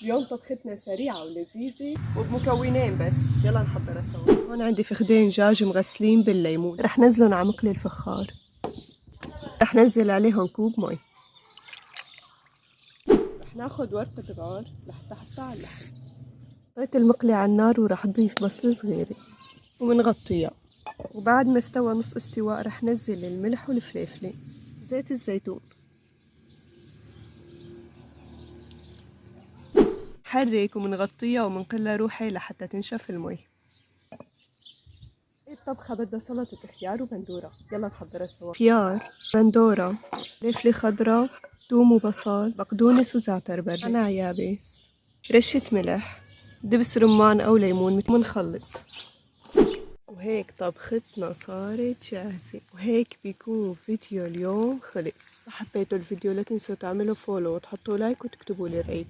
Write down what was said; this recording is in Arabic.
اليوم طبختنا سريعة ولذيذة وبمكونين بس، يلا نحضرها سوا. هون عندي فخدين دجاج مغسلين بالليمون، رح نزلهم على مقلي الفخار. رح ننزل عليهم كوب مي. رح ناخد ورقة غار لحتى احطها على اللحم. حطيت المقلي على النار ورح نضيف بصلة صغيرة ومنغطيها، وبعد ما استوى نص استواء رح نزل الملح والفليفلة، زيت الزيتون، حرك ومنغطيها ومنقلها روحي لحتى تنشف المي. الطبخة بدها سلطة خيار وبندورة، يلا نحضرها سوا. خيار، بندورة، فلفلة خضراء، ثوم وبصل، بقدونس وزعتر بري، نعناع يابس، رشة ملح، دبس رمان أو ليمون منخلط. وهيك طبختنا صارت جاهزة، وهيك بيكون فيديو اليوم خلص. حبيتوا الفيديو لا تنسوا تعملوا فولو وتحطوا لايك وتكتبوا لي رأيكم.